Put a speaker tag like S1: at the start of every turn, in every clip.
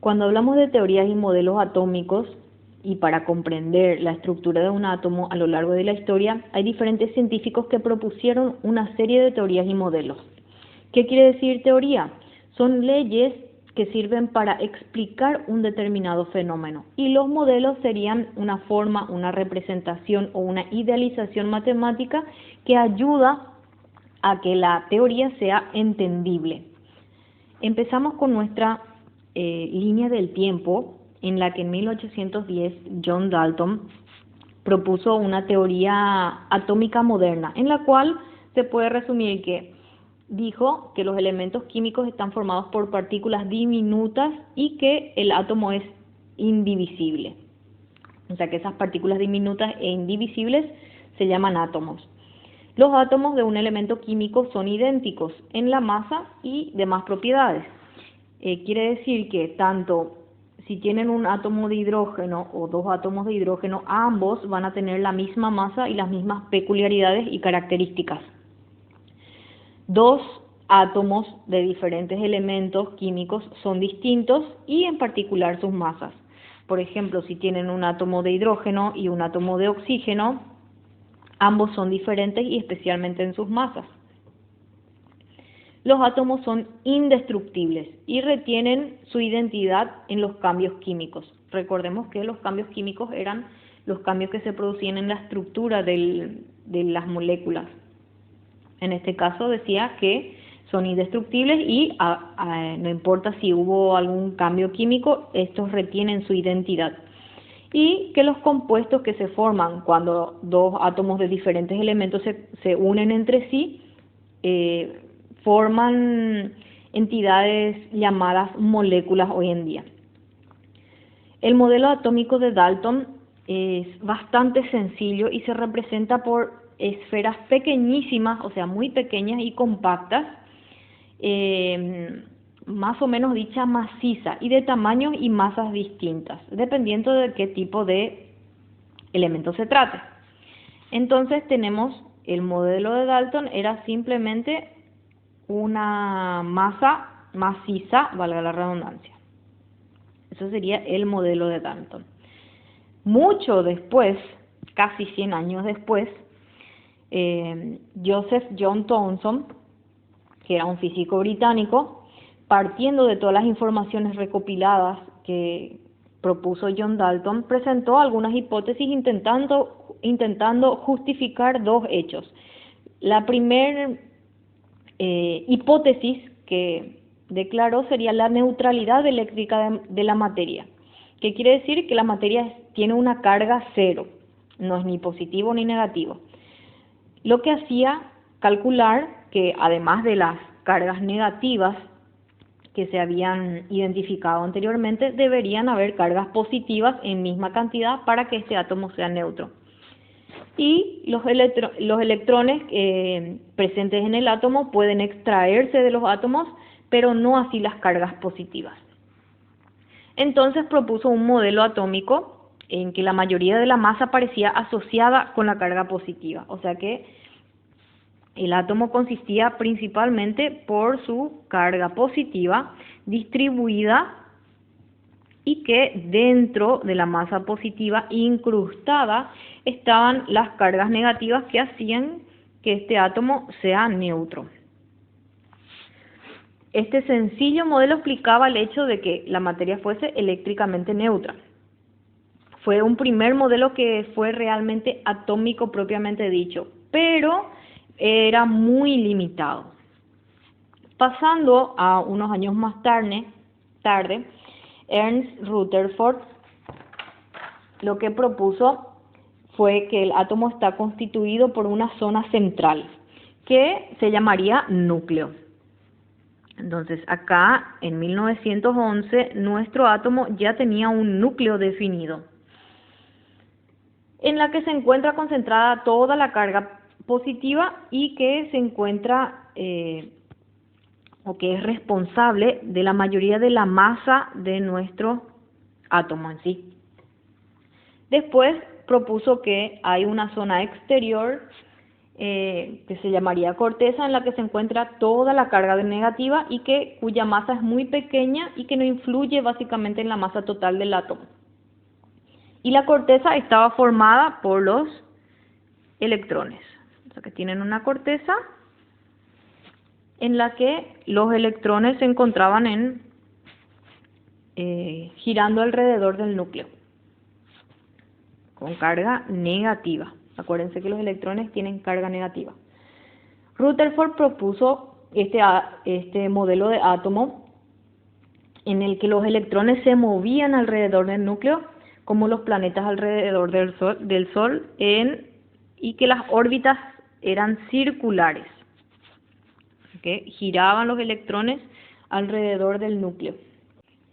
S1: Cuando hablamos de teorías y modelos atómicos, y para comprender la estructura de un átomo a lo largo de la historia, hay diferentes científicos que propusieron una serie de teorías y modelos. ¿Qué quiere decir teoría? Son leyes que sirven para explicar un determinado fenómeno, y los modelos serían una forma, una representación o una idealización matemática que ayuda a que la teoría sea entendible. Empezamos con nuestra línea del tiempo, en la que en 1810 John Dalton propuso una teoría atómica moderna, en la cual se puede resumir que dijo que los elementos químicos están formados por partículas diminutas y que el átomo es indivisible. O sea que esas partículas diminutas e indivisibles se llaman átomos. Los átomos de un elemento químico son idénticos en la masa y demás propiedades. Quiere decir que tanto si tienen un átomo de hidrógeno o dos átomos de hidrógeno, ambos van a tener la misma masa y las mismas peculiaridades y características. Dos átomos de diferentes elementos químicos son distintos y en particular sus masas. Por ejemplo, si tienen un átomo de hidrógeno y un átomo de oxígeno, ambos son diferentes y especialmente en sus masas. Los átomos son indestructibles y retienen su identidad en los cambios químicos. Recordemos que los cambios químicos eran los cambios que se producían en la estructura de las moléculas. En este caso decía que son indestructibles y no importa si hubo algún cambio químico, estos retienen su identidad. Y que los compuestos que se forman cuando dos átomos de diferentes elementos se unen entre sí, forman entidades llamadas moléculas hoy en día. El modelo atómico de Dalton es bastante sencillo y se representa por esferas pequeñísimas, o sea, muy pequeñas y compactas, más o menos dicha maciza y de tamaños y masas distintas, dependiendo de qué tipo de elemento se trate. Entonces tenemos el modelo de Dalton, era simplemente una masa maciza, valga la redundancia. Eso sería el modelo de Dalton. Mucho después, casi 100 años después, Joseph John Thomson, que era un físico británico, partiendo de todas las informaciones recopiladas que propuso John Dalton, presentó algunas hipótesis intentando justificar dos hechos. La primera hipótesis que declaró sería la neutralidad eléctrica de la materia. ¿Qué quiere decir? Que la materia tiene una carga cero, no es ni positivo ni negativo. Lo que hacía calcular que además de las cargas negativas que se habían identificado anteriormente, deberían haber cargas positivas en misma cantidad para que este átomo sea neutro. Y los electrones presentes en el átomo pueden extraerse de los átomos, pero no así las cargas positivas. Entonces propuso un modelo atómico en que la mayoría de la masa parecía asociada con la carga positiva, o sea que el átomo consistía principalmente por su carga positiva distribuida y que dentro de la masa positiva incrustada estaban las cargas negativas que hacían que este átomo sea neutro. Este sencillo modelo explicaba el hecho de que la materia fuese eléctricamente neutra. Fue un primer modelo que fue realmente atómico propiamente dicho, pero era muy limitado. Pasando a unos años más tarde, Ernst Rutherford lo que propuso fue que el átomo está constituido por una zona central que se llamaría núcleo. Entonces acá en 1911 nuestro átomo ya tenía un núcleo definido en la que se encuentra concentrada toda la carga positiva y que se encuentra o que es responsable de la mayoría de la masa de nuestro átomo en sí. Después propuso que hay una zona exterior que se llamaría corteza, en la que se encuentra toda la carga negativa y cuya masa es muy pequeña y que no influye básicamente en la masa total del átomo. Y la corteza estaba formada por los electrones, o sea que tienen una corteza en la que los electrones se encontraban girando alrededor del núcleo con carga negativa. Acuérdense que los electrones tienen carga negativa. Rutherford propuso este modelo de átomo en el que los electrones se movían alrededor del núcleo como los planetas alrededor del Sol y que las órbitas eran circulares, que giraban los electrones alrededor del núcleo.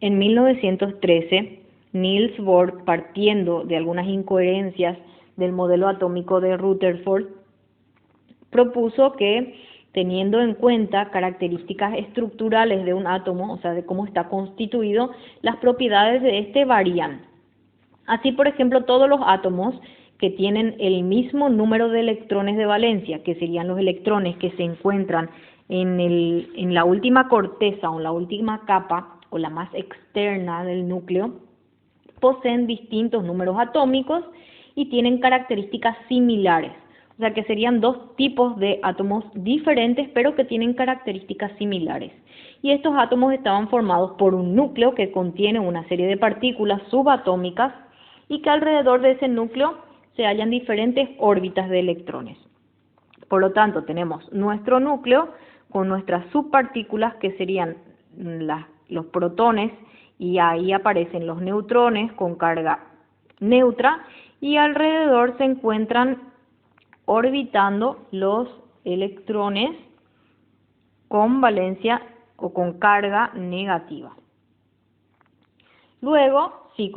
S1: En 1913, Niels Bohr, partiendo de algunas incoherencias del modelo atómico de Rutherford, propuso que, teniendo en cuenta características estructurales de un átomo, o sea, de cómo está constituido, las propiedades de este varían. Así, por ejemplo, todos los átomos que tienen el mismo número de electrones de valencia, que serían los electrones que se encuentran en la última corteza o en la última capa o la más externa del núcleo, poseen distintos números atómicos y tienen características similares. O sea que serían dos tipos de átomos diferentes, pero que tienen características similares. Y estos átomos estaban formados por un núcleo que contiene una serie de partículas subatómicas y que alrededor de ese núcleo se hallan diferentes órbitas de electrones. Por lo tanto, tenemos nuestro núcleo con nuestras subpartículas, que serían los protones, y ahí aparecen los neutrones con carga neutra, y alrededor se encuentran orbitando los electrones con valencia o con carga negativa. Luego, si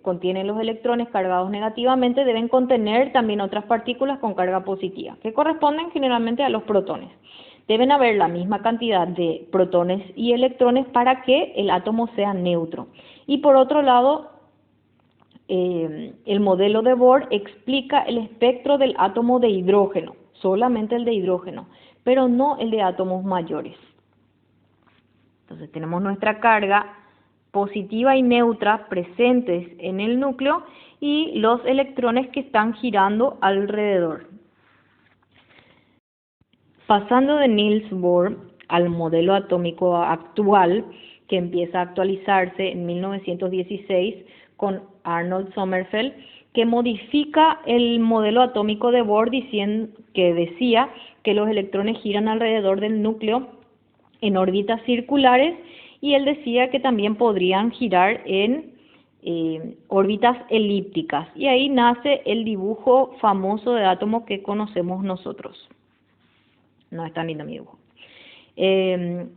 S1: contienen los electrones cargados negativamente, deben contener también otras partículas con carga positiva, que corresponden generalmente a los protones. Deben haber la misma cantidad de protones y electrones para que el átomo sea neutro. Y por otro lado, el modelo de Bohr explica el espectro del átomo de hidrógeno, solamente el de hidrógeno, pero no el de átomos mayores. Entonces tenemos nuestra carga positiva y neutra presentes en el núcleo y los electrones que están girando alrededor. Pasando de Niels Bohr al modelo atómico actual, que empieza a actualizarse en 1916 con Arnold Sommerfeld, que modifica el modelo atómico de Bohr que decía que los electrones giran alrededor del núcleo en órbitas circulares, y él decía que también podrían girar en órbitas elípticas. Y ahí nace el dibujo famoso de átomo que conocemos nosotros. No es tan lindo mi dibujo. En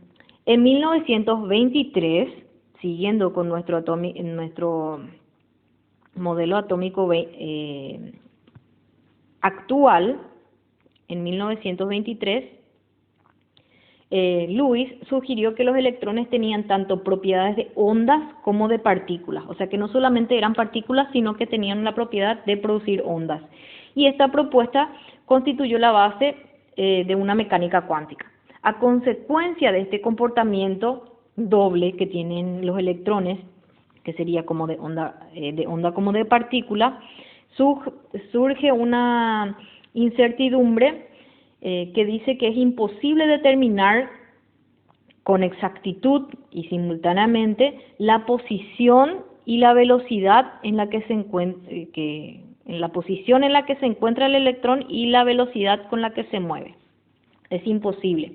S1: 1923, siguiendo con nuestro modelo atómico actual, en 1923, Lewis sugirió que los electrones tenían tanto propiedades de ondas como de partículas, o sea que no solamente eran partículas, sino que tenían la propiedad de producir ondas. Y esta propuesta constituyó la base de una mecánica cuántica. A consecuencia de este comportamiento doble que tienen los electrones, que sería como de onda como de partícula, surge una incertidumbre que dice que es imposible determinar con exactitud y simultáneamente la posición y la velocidad en la que se encuentra el electrón y la velocidad con la que se mueve. Es imposible.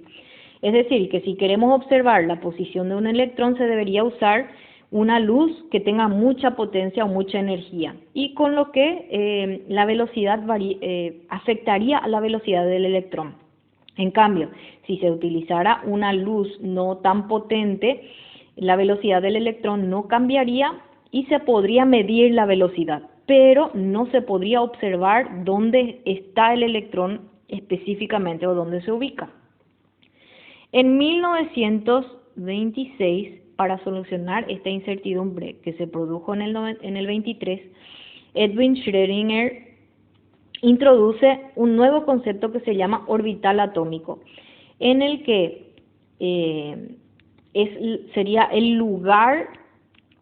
S1: Es decir, que si queremos observar la posición de un electrón, se debería usar una luz que tenga mucha potencia o mucha energía, y con lo que la velocidad afectaría a la velocidad del electrón. En cambio, si se utilizara una luz no tan potente, la velocidad del electrón no cambiaría y se podría medir la velocidad, pero no se podría observar dónde está el electrón específicamente o dónde se ubica. En 1926, para solucionar esta incertidumbre que se produjo en el 23, Edwin Schrödinger introduce un nuevo concepto que se llama orbital atómico, en el que sería el lugar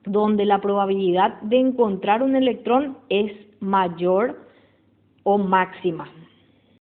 S1: donde la probabilidad de encontrar un electrón es mayor o máxima.